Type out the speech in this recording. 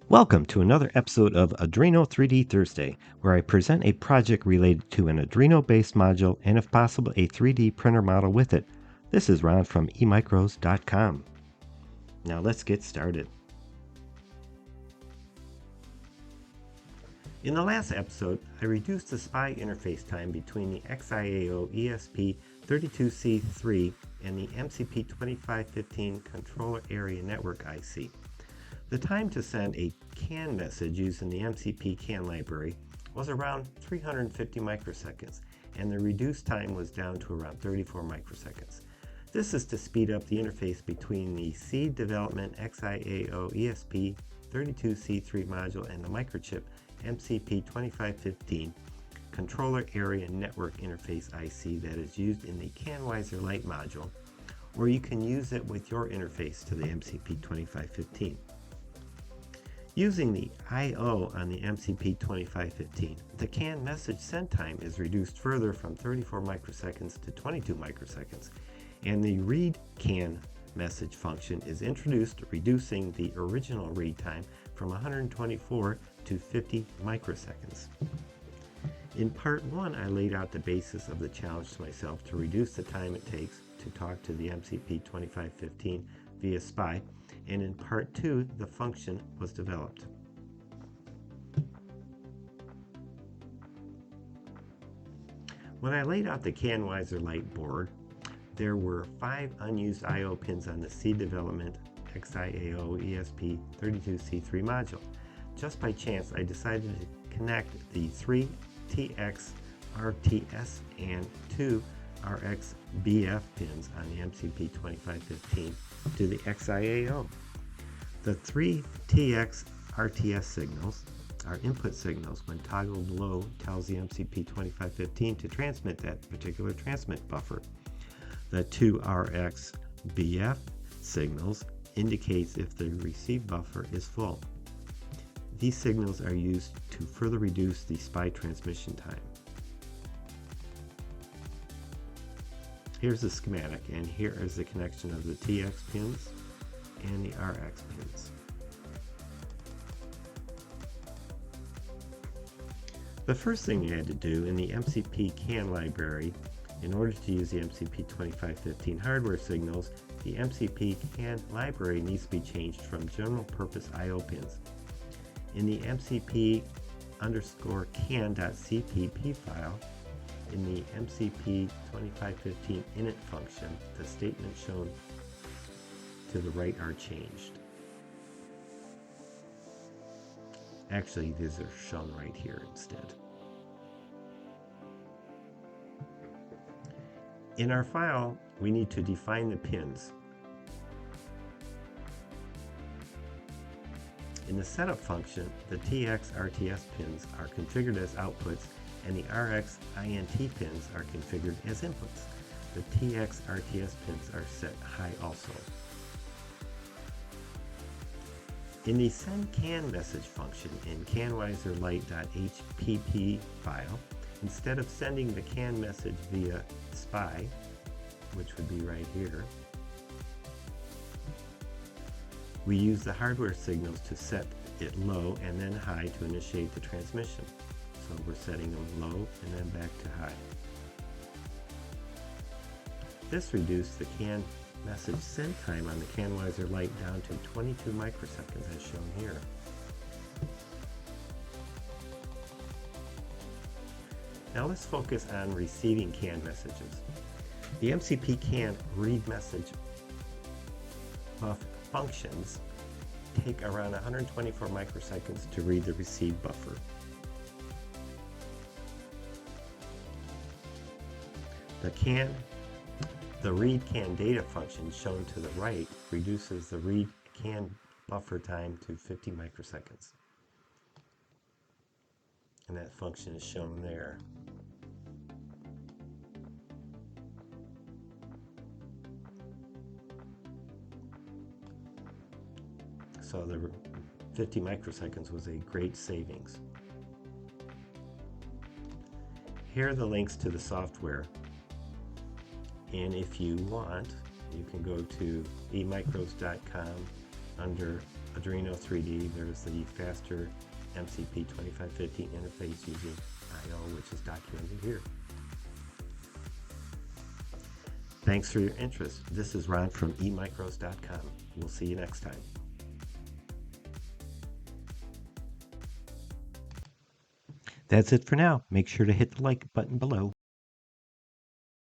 Welcome to another episode of Arduino 3D Thursday, where I present a project related to an Arduino-based module and, if possible, a 3D printer model with it. This is Ron from emicros.com. Now let's get started. In the last episode, I reduced the SPI interface time between the XIAO ESP32C32 and the MCP2515 Controller Area Network IC. The time to send a CAN message using the MCP CAN library was around 350 microseconds, and the reduced time was down to around 34 microseconds. This is to speed up the interface between the Seeed Development XIAO ESP32C32 module and the MicroChip MCP2515 Controller Area Network Interface IC that is used in the CanWiser Lite module, or you can use it with your interface to the MCP2515. Using the I/O on the MCP2515, the CAN message send time is reduced further from 34 microseconds to 22 microseconds, and the read CAN message function is introduced, reducing the original read time from 124 to 50 microseconds. In part 1, I laid out the basis of the challenge to myself to reduce the time it takes to talk to the MCP2515 via SPI, and in part 2, the function was developed. When I laid out the CanWiser Lite board, there were 5 unused I/O pins on the Seeed Development XIAO ESP32C32 module. Just by chance, I decided to connect the 3 TX RTS and 2 RX BF pins on the MCP2515 to the XIAO. The 3 TX RTS signals are input signals. When toggled low, tells the MCP2515 to transmit that particular transmit buffer. The 2 RX BF signals indicates if the receive buffer is full. These signals are used to further reduce the SPI transmission time. Here's the schematic, and here is the connection of the TX pins and the RX pins. The first thing you had to do in the MCP CAN library, in order to use the MCP2515 hardware signals, the MCP CAN library needs to be changed from general purpose I/O pins. In the MCP_CAN.cpp file, in the MCP2515 init function, the statements shown to the right are changed. Actually, these are shown right here instead. In our file, we need to define the pins. In the setup function, the TX RTS pins are configured as outputs, and the RX INT pins are configured as inputs. The TX RTS pins are set high also. In the send CAN message function in CanWiser Lite.hpp file, instead of sending the CAN message via SPI, which would be right here, we use the hardware signals to set it low and then high to initiate the transmission. So we're setting them low and then back to high. This reduced the CAN message send time on the CanWiser Lite down to 22 microseconds as shown here. Now let's focus on receiving CAN messages. The MCP CAN read message functions take around 124 microseconds to read the receive buffer. The read CAN data function shown to the right reduces the read CAN buffer time to 50 microseconds. And that function is shown there. So the 50 microseconds was a great savings. Here are the links to the software. And if you want, you can go to emicros.com under Arduino 3D. There's the faster MCP2515 interface using I/O, which is documented here. Thanks for your interest. This is Ron from emicros.com. We'll see you next time. That's it for now. Make sure to hit the like button below.